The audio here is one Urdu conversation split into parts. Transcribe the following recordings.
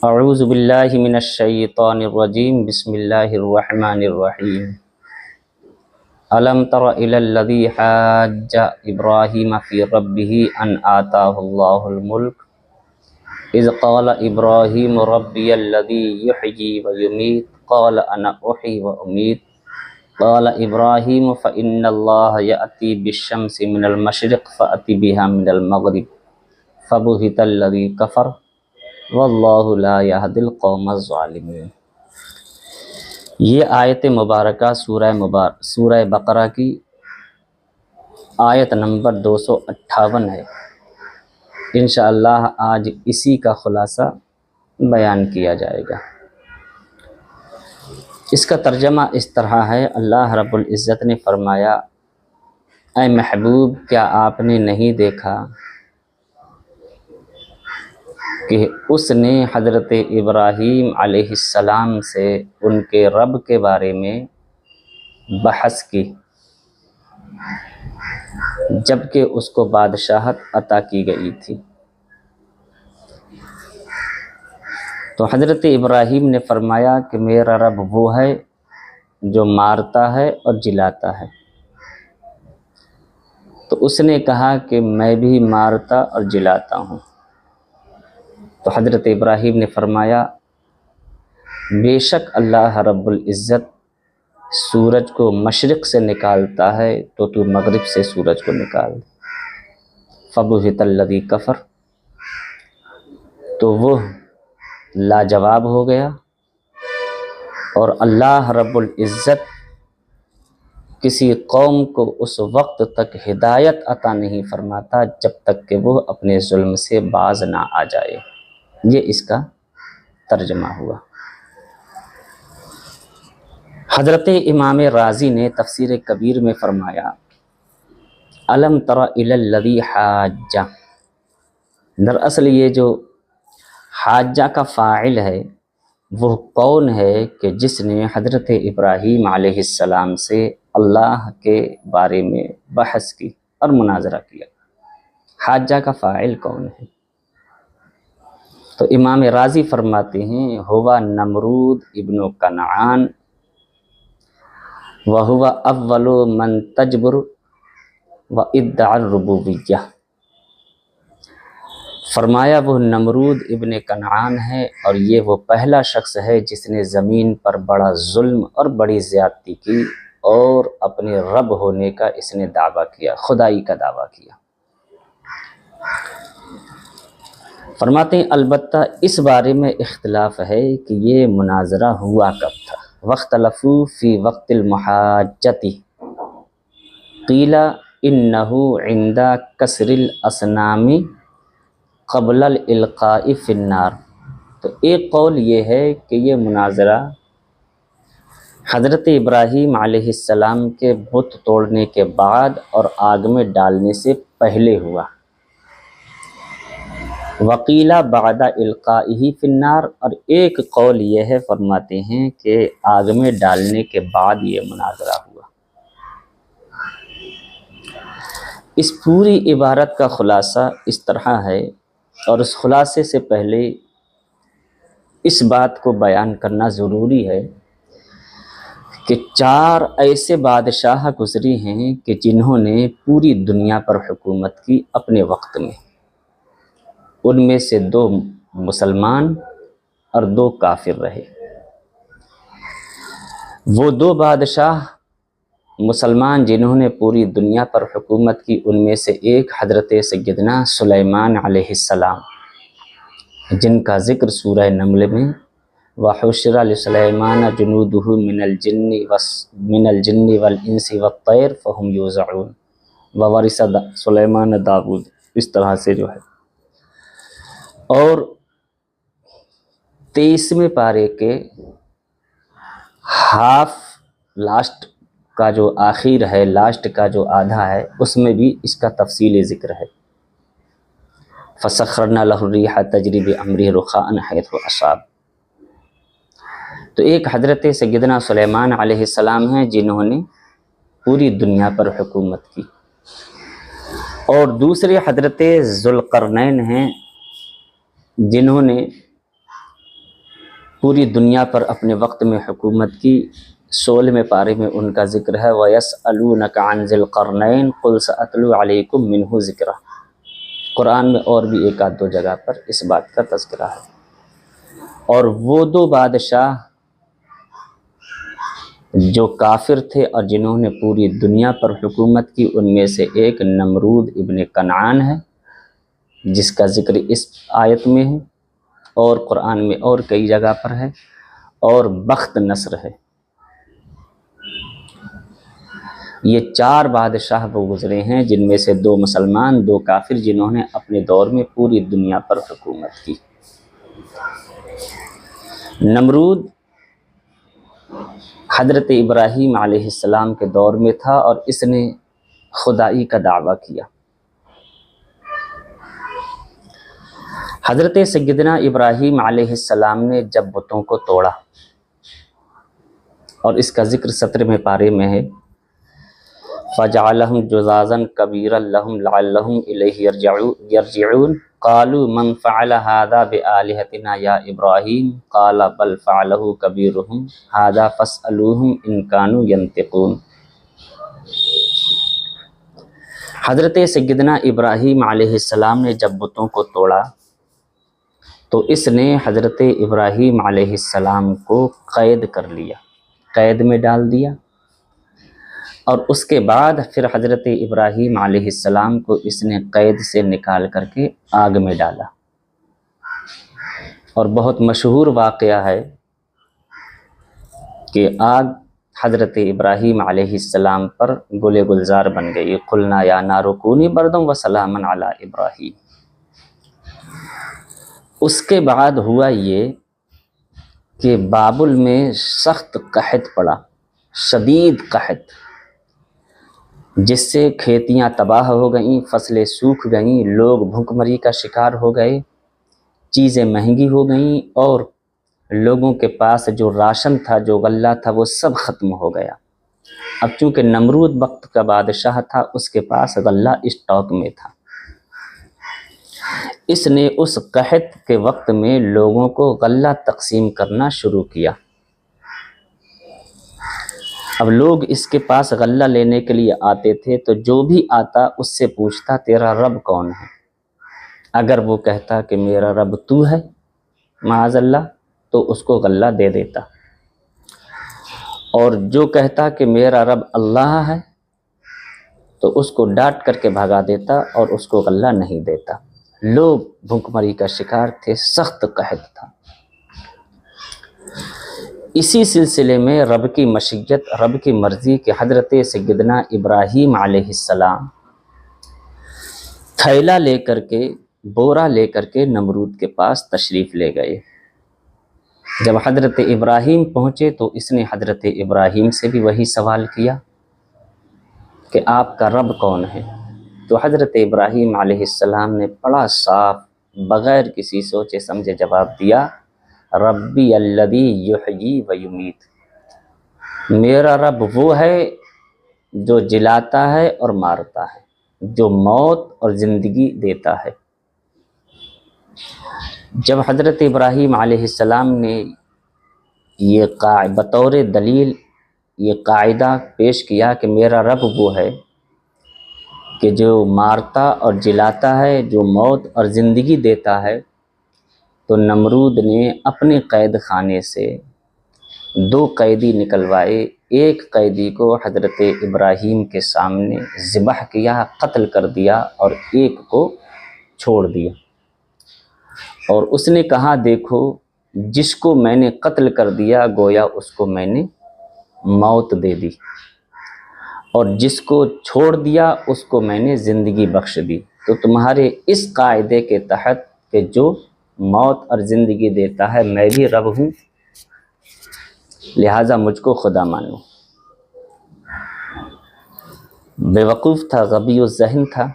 اعوذ باللہ من الشیطان الرجیم بسم اللہ الرحمن الرحیم الم تر الی الذی حاج ابراہیم فی ربہ ان آتاہ اللہ الملک اذ قال ابراہیم ربی الذی یحیی ویمیت قال انا احیی وامیت قال ابراہیم فإن اللہ یأتی بالشمس من المشرق فأت بها من المغرب فبہت الذی کفر واللہ لا یہدی القوم الظالمین۔ یہ آیت مبارکہ سورہ بقرہ کی آیت نمبر 258 ہے۔ انشاءاللہ آج اسی کا خلاصہ بیان کیا جائے گا۔ اس کا ترجمہ اس طرح ہے، اللہ رب العزت نے فرمایا، اے محبوب کیا آپ نے نہیں دیکھا کہ اس نے حضرت ابراہیم علیہ السلام سے ان کے رب کے بارے میں بحث کی جبکہ اس کو بادشاہت عطا کی گئی تھی۔ تو حضرت ابراہیم نے فرمایا کہ میرا رب وہ ہے جو مارتا ہے اور جلاتا ہے۔ تو اس نے کہا کہ میں بھی مارتا اور جلاتا ہوں۔ تو حضرت ابراہیم نے فرمایا، بے شک اللہ رب العزت سورج کو مشرق سے نکالتا ہے تو مغرب سے سورج کو نکال دے۔ فبہت الذی کفر، تو وہ لاجواب ہو گیا، اور اللہ رب العزت کسی قوم کو اس وقت تک ہدایت عطا نہیں فرماتا جب تک کہ وہ اپنے ظلم سے باز نہ آ جائے۔ یہ اس کا ترجمہ ہوا۔ حضرت امام رازی نے تفسیر کبیر میں فرمایا، الم تر الی الذی حاج، دراصل یہ جو حاجہ کا فاعل ہے وہ کون ہے کہ جس نے حضرت ابراہیم علیہ السلام سے اللہ کے بارے میں بحث کی اور مناظرہ کیا۔ حاجہ کا فاعل کون ہے؟ تو امام رازی فرماتے ہیں، ہوا نمرود ابن کنعان وہو اول من تجبر وادعى الربوبیہ۔ فرمایا وہ نمرود ابن کنعان ہے، اور یہ وہ پہلا شخص ہے جس نے زمین پر بڑا ظلم اور بڑی زیادتی کی اور اپنے رب ہونے کا اس نے دعویٰ کیا، خدائی کا دعویٰ کیا۔ فرماتے ہیں البتہ اس بارے میں اختلاف ہے کہ یہ مناظرہ ہوا کب تھا۔ واختلفوا فی وقت المحاجۃ قیل انہ عند کسر الاصنام قبل الالقاء فی النار۔ تو ایک قول یہ ہے کہ یہ مناظرہ حضرت ابراہیم علیہ السلام کے بت توڑنے کے بعد اور آگ میں ڈالنے سے پہلے ہوا۔ وقیل بعد القائہ فی النار، اور ایک قول یہ ہے، فرماتے ہیں کہ آگ میں ڈالنے کے بعد یہ مناظرہ ہوا۔ اس پوری عبارت کا خلاصہ اس طرح ہے، اور اس خلاصے سے پہلے اس بات کو بیان کرنا ضروری ہے کہ 4 ایسے بادشاہ گزری ہیں کہ جنہوں نے پوری دنیا پر حکومت کی اپنے وقت میں۔ ان میں سے 2 مسلمان اور 2 کافر رہے۔ وہ 2 بادشاہ مسلمان جنہوں نے پوری دنیا پر حکومت کی، ان میں سے ایک حضرت سیدنا سلیمان علیہ السلام، جن کا ذکر سورہ نمل میں وَحُشِرَ لِسُلَيْمَانَ جُنُودُهُ مِنَ الْجِنِّ وَالْإِنسِ وَالطَّيْرِ فَهُمْ يُوزَعُونَ وَوَرِثَ سُلَيْمَانَ داؤد، اس طرح سے جو ہے۔ اور 23ویں پارے کے ہاف لاسٹ کا جو آخر ہے، لاسٹ کا جو آدھا ہے، اس میں بھی اس کا تفصیلی ذکر ہے۔ فَسَخَّرْنَا لَهُ الرِّيحَ تَجْرِي بِأَمْرِهِ رُخَاءً حَيْثُ أَصَابَ۔ تو ایک حضرت سیدنا سلیمان علیہ السلام ہیں جنہوں نے پوری دنیا پر حکومت کی، اور دوسرے حضرت ذوالقرنین ہیں جنہوں نے پوری دنیا پر اپنے وقت میں حکومت کی 16ویں پارے میں ان کا ذکر ہے وَيَسْأَلُونَكَ عَنْ ذِي الْقَرْنَيْنِ قُلْ سَأَتْلُو عَلَيْكُم مِّنْهُ ذِكْرًا۔ قرآن میں اور بھی ایک آدھ دو جگہ پر اس بات کا تذکرہ ہے۔ اور وہ دو بادشاہ جو کافر تھے اور جنہوں نے پوری دنیا پر حکومت کی، ان میں سے ایک نمرود ابن کنعان ہے جس کا ذکر اس آیت میں ہے اور قرآن میں اور کئی جگہ پر ہے، اور بخت نصر ہے۔ یہ 4 بادشاہ وہ گزرے ہیں جن میں سے 2 مسلمان 2 کافر، جنہوں نے اپنے دور میں پوری دنیا پر حکومت کی۔ نمرود حضرت ابراہیم علیہ السلام کے دور میں تھا اور اس نے خدائی کا دعویٰ کیا۔ حضرت سیدنا ابراہیم علیہ السلام نے جب بتوں کو توڑا، اور اس کا ذکر 17ویں پارے میں ہے فَجَعَلَهُمْ جُذَاذًا كَبِيرًا لَهُمْ لَعَلَّهُمْ إِلَيْهِ يَرْجِعُونَ قَالُوا مَنْ فَعَلَ هَذَا بِآلِهَتِنَا يَا إِبْرَاهِيمُ قَالَ بَلْ فَعَلَهُ كَبِيرُهُمْ هَذَا فَاسْأَلُوهُمْ إِنْ كَانُوا يَنْطِقُونَ۔ حضرت سیدنا ابراہیم علیہ السلام نے جب بتوں کو توڑا تو اس نے حضرت ابراہیم علیہ السلام کو قید کر لیا، قید میں ڈال دیا، اور اس کے بعد پھر حضرت ابراہیم علیہ السلام کو اس نے قید سے نکال کر کے آگ میں ڈالا۔ اور بہت مشہور واقعہ ہے کہ آگ حضرت ابراہیم علیہ السلام پر گل گلزار بن گئی۔ قلنا یا نار کونی بردم و سلاما علی ابراہیم۔ اس کے بعد ہوا یہ کہ بابل میں سخت قحط پڑا، شدید قحط، جس سے کھیتیاں تباہ ہو گئیں، فصلیں سوکھ گئیں، لوگ بھوک مری کا شکار ہو گئے، چیزیں مہنگی ہو گئیں، اور لوگوں کے پاس جو راشن تھا، جو غلہ تھا، وہ سب ختم ہو گیا۔ اب چونکہ نمرود وقت کا بادشاہ تھا، اس کے پاس غلہ اسٹاک میں تھا۔ اس نے اس قحط کے وقت میں لوگوں کو غلہ تقسیم کرنا شروع کیا۔ اب لوگ اس کے پاس غلہ لینے کے لیے آتے تھے تو جو بھی آتا اس سے پوچھتا تیرا رب کون ہے؟ اگر وہ کہتا کہ میرا رب تو ہے معاذ اللہ، تو اس کو غلہ دے دیتا، اور جو کہتا کہ میرا رب اللہ ہے تو اس کو ڈانٹ کر کے بھگا دیتا اور اس کو غلہ نہیں دیتا۔ لوگ بھوک مری کا شکار تھے، سخت قحط تھا۔ اسی سلسلے میں رب کی مشیت، رب کی مرضی کہ حضرت سیدنا ابراہیم علیہ السلام تھیلا لے کر کے، بورا لے کر کے نمرود کے پاس تشریف لے گئے۔ جب حضرت ابراہیم پہنچے تو اس نے حضرت ابراہیم سے بھی وہی سوال کیا کہ آپ کا رب کون ہے؟ تو حضرت ابراہیم علیہ السلام نے بڑا صاف بغیر کسی سوچے سمجھے جواب دیا، ربی الذی یحیی و یمیت، میرا رب وہ ہے جو جلاتا ہے اور مارتا ہے، جو موت اور زندگی دیتا ہے۔ جب حضرت ابراہیم علیہ السلام نے یہ بطور دلیل یہ قاعدہ پیش کیا کہ میرا رب وہ ہے کہ جو مارتا اور جلاتا ہے، جو موت اور زندگی دیتا ہے، تو نمرود نے اپنے قید خانے سے 2 قیدی نکلوائے۔ ایک قیدی کو حضرت ابراہیم کے سامنے ذبح کیا، قتل کر دیا، اور ایک کو چھوڑ دیا، اور اس نے کہا دیکھو جس کو میں نے قتل کر دیا گویا اس کو میں نے موت دے دی، اور جس کو چھوڑ دیا اس کو میں نے زندگی بخش دی۔ تو تمہارے اس قاعدے کے تحت کہ جو موت اور زندگی دیتا ہے میں بھی رب ہوں، لہٰذا مجھ کو خدا مانو۔ بے وقوف تھا، غبی الذہن تھا۔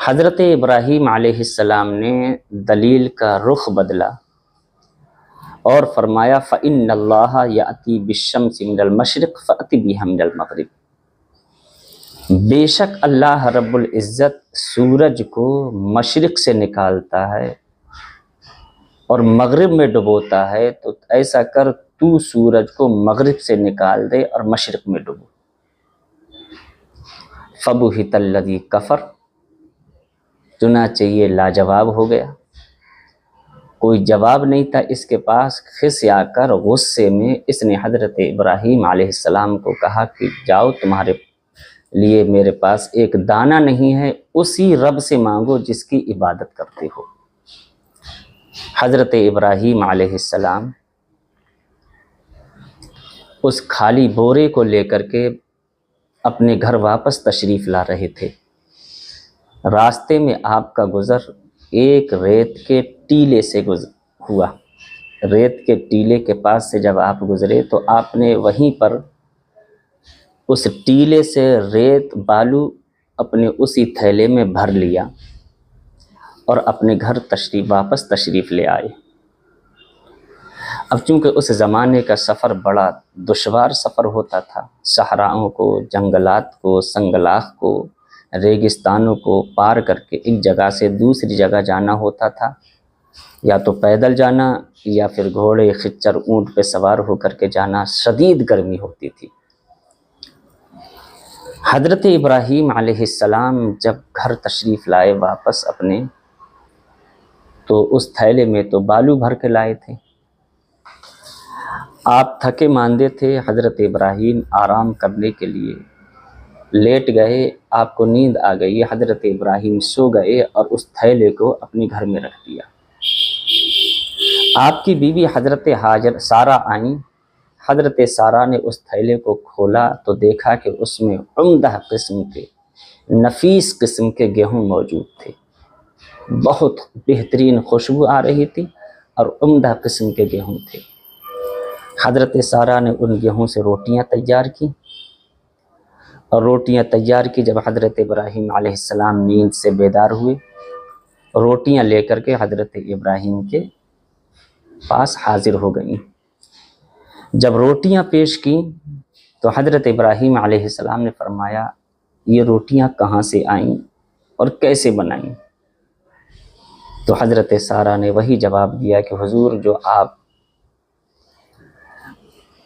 حضرت ابراہیم علیہ السلام نے دلیل کا رخ بدلا اور فرمایا فَإِنَّ اللَّهَ يَأْتِي بِالشَّمْسِ مِنَ الْمَشْرِقِ فَأْتِ بِهَا مِنَ الْمَغْرِبِ، بے شک اللہ رب العزت سورج کو مشرق سے نکالتا ہے اور مغرب میں ڈبوتا ہے تو ایسا کر تو سورج کو مغرب سے نکال دے اور مشرق میں ڈبو۔ فَبُہِتَ الَّذِي کفر، چنانچہ یہ لاجواب ہو گیا، کوئی جواب نہیں تھا اس کے پاس۔ خسیا کر غصے میں اس نے حضرت ابراہیم علیہ السلام کو کہا کہ جاؤ، تمہارے لیے میرے پاس ایک دانہ نہیں ہے، اسی رب سے مانگو جس کی عبادت کرتے ہو۔ حضرت ابراہیم علیہ السلام اس خالی بورے کو لے کر کے اپنے گھر واپس تشریف لا رہے تھے۔ راستے میں آپ کا گزر ایک ریت کے ٹیلے سے ہوا۔ ریت کے ٹیلے کے پاس سے جب آپ گزرے تو آپ نے وہیں پر اس ٹیلے سے ریت بالو اپنے اسی تھیلے میں بھر لیا اور اپنے گھر واپس تشریف لے آئے۔ اب چونکہ اس زمانے کا سفر بڑا دشوار سفر ہوتا تھا، صحراؤں کو، جنگلات کو، سنگلاخ کو، ریگستانوں کو پار کر کے ایک جگہ سے دوسری جگہ جانا ہوتا تھا، یا تو پیدل جانا یا پھر گھوڑے، خچر، اونٹ پہ سوار ہو کر کے جانا۔ شدید گرمی ہوتی تھی۔ حضرت ابراہیم علیہ السلام جب گھر تشریف لائے واپس اپنے، تو اس تھیلے میں تو بالو بھر کے لائے تھے۔ آپ تھکے ماندے تھے، حضرت ابراہیم آرام کرنے کے لیے لیٹ گئے، آپ کو نیند آ گئی، حضرت ابراہیم سو گئے اور اس تھیلے کو اپنے گھر میں رکھ دیا۔ آپ کی بیوی حضرت سارہ آئیں۔ حضرت سارہ نے اس تھیلے کو کھولا تو دیکھا کہ اس میں عمدہ قسم کے، نفیس قسم کے گیہوں موجود تھے، بہت بہترین خوشبو آ رہی تھی اور عمدہ قسم کے گیہوں تھے۔ حضرت سارہ نے ان گیہوں سے روٹیاں تیار کی، اور روٹیاں تیار کی۔ جب حضرت ابراہیم علیہ السلام نیند سے بیدار ہوئے، روٹیاں لے کر کے حضرت ابراہیم کے پاس حاضر ہو گئیں۔ جب روٹیاں پیش کیں تو حضرت ابراہیم علیہ السلام نے فرمایا، یہ روٹیاں کہاں سے آئیں اور کیسے بنائیں؟ تو حضرت سارہ نے وہی جواب دیا کہ حضور، جو آپ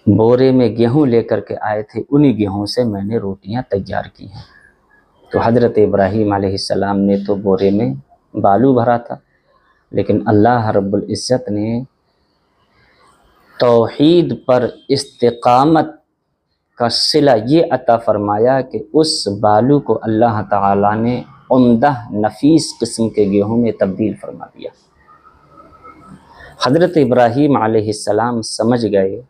بورے میں گیہوں لے کر کے آئے تھے، انہی گیہوں سے میں نے روٹیاں تیار کی ہیں۔ تو حضرت ابراہیم علیہ السلام نے تو بورے میں بالو بھرا تھا، لیکن اللہ رب العزت نے توحید پر استقامت کا صلہ یہ عطا فرمایا کہ اس بالو کو اللہ تعالیٰ نے عمدہ نفیس قسم کے گیہوں میں تبدیل فرما دیا۔ حضرت ابراہیم علیہ السلام سمجھ گئے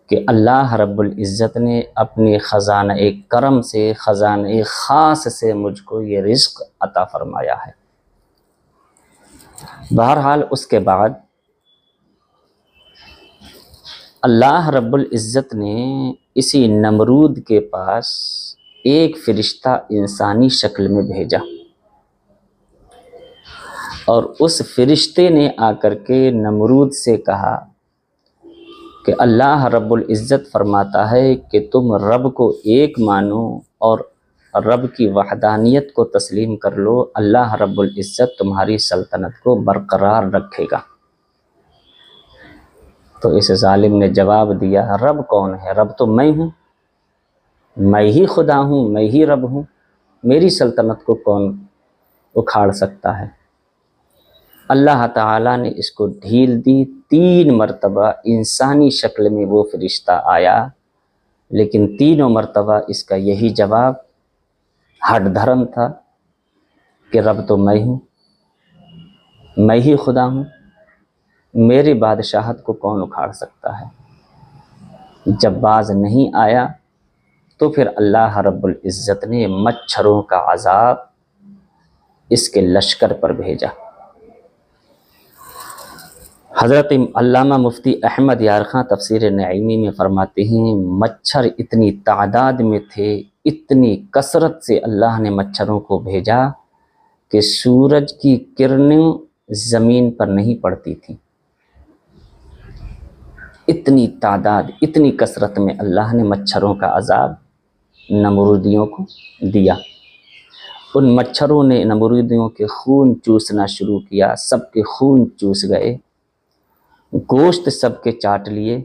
کہ اللہ رب العزت نے اپنے خزانہ کرم سے، خزانہ خاص سے مجھ کو یہ رزق عطا فرمایا ہے۔ بہرحال اس کے بعد اللہ رب العزت نے اسی نمرود کے پاس ایک فرشتہ انسانی شکل میں بھیجا، اور اس فرشتے نے آ کر کے نمرود سے کہا کہ اللہ رب العزت فرماتا ہے کہ تم رب کو ایک مانو اور رب کی وحدانیت کو تسلیم کر لو، اللہ رب العزت تمہاری سلطنت کو برقرار رکھے گا۔ تو اس ظالم نے جواب دیا، رب کون ہے؟ رب تو میں ہوں، میں ہی خدا ہوں، میں ہی رب ہوں، میری سلطنت کو کون اکھاڑ سکتا ہے؟ اللہ تعالیٰ نے اس کو ڈھیل دی۔ 3 مرتبہ انسانی شکل میں وہ فرشتہ آیا، لیکن تینوں مرتبہ اس کا یہی جواب ہٹ دھرم تھا کہ رب تو میں ہوں، میں ہی خدا ہوں، میری بادشاہت کو کون اکھاڑ سکتا ہے؟ جب باز نہیں آیا تو پھر اللہ رب العزت نے مچھروں کا عذاب اس کے لشکر پر بھیجا۔ حضرت علامہ مفتی احمد یار خان تفسیر نعیمی میں فرماتے ہیں، مچھر اتنی تعداد میں تھے، اتنی کثرت سے اللہ نے مچھروں کو بھیجا کہ سورج کی کرنیں زمین پر نہیں پڑتی تھیں۔ اتنی تعداد، اتنی کثرت میں اللہ نے مچھروں کا عذاب نمرودیوں کو دیا۔ ان مچھروں نے نمرودیوں کے خون چوسنا شروع کیا، سب کے خون چوس گئے، گوشت سب کے چاٹ لیے،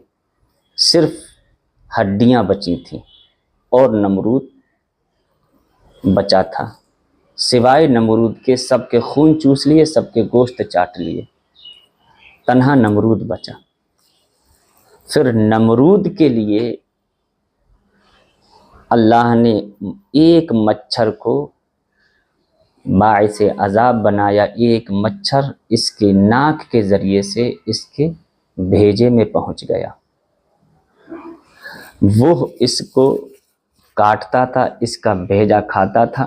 صرف ہڈیاں بچی تھیں اور نمرود بچا تھا۔ سوائے نمرود کے سب کے خون چوس لیے، سب کے گوشت چاٹ لیے، تنہا نمرود بچا۔ پھر نمرود کے لیے اللہ نے ایک مچھر کو باعث عذاب بنایا، ایک مچھر اس کے ناک کے ذریعے سے اس کے بھیجے میں پہنچ گیا، وہ اس کو کاٹتا تھا، اس کا بھیجا کھاتا تھا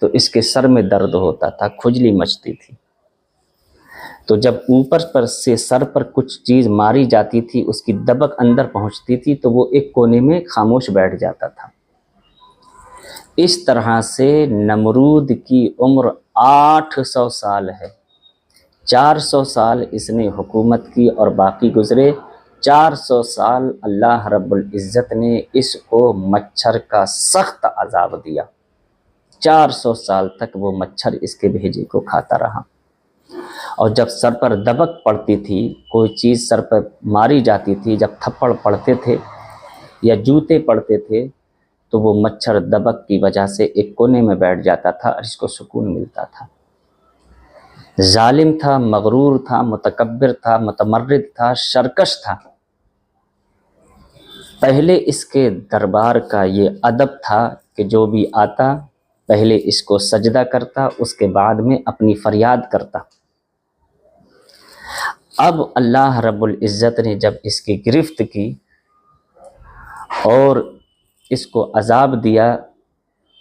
تو اس کے سر میں درد ہوتا تھا، کھجلی مچتی تھی۔ تو جب اوپر پر سے سر پر کچھ چیز ماری جاتی تھی، اس کی دبک اندر پہنچتی تھی تو وہ ایک کونے میں خاموش بیٹھ جاتا تھا۔ اس طرح سے نمرود کی عمر 800 سال ہے۔ 400 سال اس نے حکومت کی اور باقی گزرے 400 سال اللہ رب العزت نے اس کو مچھر کا سخت عذاب دیا۔ 400 سال تک وہ مچھر اس کے بھیجے کو کھاتا رہا، اور جب سر پر دبک پڑتی تھی، کوئی چیز سر پر ماری جاتی تھی، جب تھپڑ پڑتے تھے یا جوتے پڑتے تھے تو وہ مچھر دبک کی وجہ سے ایک کونے میں بیٹھ جاتا تھا اور اس کو سکون ملتا تھا۔ ظالم تھا، مغرور تھا، متکبر تھا، متمرد تھا، سرکش تھا۔ پہلے اس کے دربار کا یہ ادب تھا کہ جو بھی آتا پہلے اس کو سجدہ کرتا، اس کے بعد میں اپنی فریاد کرتا۔ اب اللہ رب العزت نے جب اس کی گرفت کی اور اس کو عذاب دیا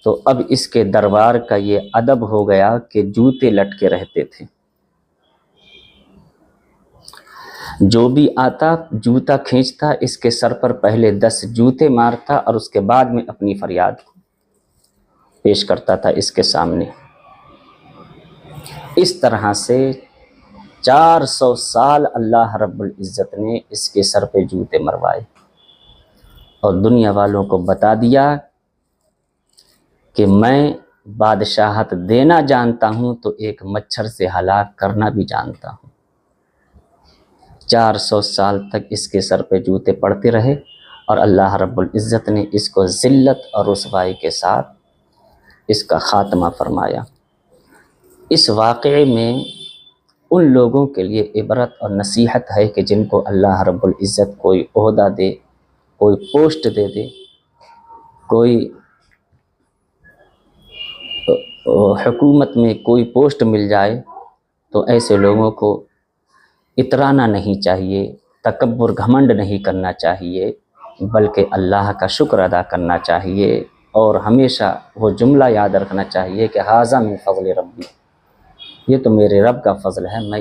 تو اب اس کے دربار کا یہ ادب ہو گیا کہ جوتے لٹکے رہتے تھے، جو بھی آتا جوتا کھینچتا، اس کے سر پر پہلے 10 جوتے مارتا اور اس کے بعد میں اپنی فریاد پیش کرتا تھا اس کے سامنے۔ اس طرح سے 400 سال اللہ رب العزت نے اس کے سر پہ جوتے مروائے اور دنیا والوں کو بتا دیا کہ میں بادشاہت دینا جانتا ہوں تو ایک مچھر سے ہلاک کرنا بھی جانتا ہوں۔ 400 سال تک اس کے سر پہ جوتے پڑتے رہے اور اللہ رب العزت نے اس کو ذلت اور رسوائی کے ساتھ اس کا خاتمہ فرمایا۔ اس واقعے میں ان لوگوں کے لیے عبرت اور نصیحت ہے کہ جن کو اللہ رب العزت کوئی عہدہ دے، کوئی پوسٹ دے دے، کوئی حکومت میں کوئی پوسٹ مل جائے تو ایسے لوگوں کو اترانا نہیں چاہیے، تکبر گھمنڈ نہیں کرنا چاہیے، بلکہ اللہ کا شکر ادا کرنا چاہیے اور ہمیشہ وہ جملہ یاد رکھنا چاہیے کہ ھذا من فضل ربی، یہ تو میرے رب کا فضل ہے، میں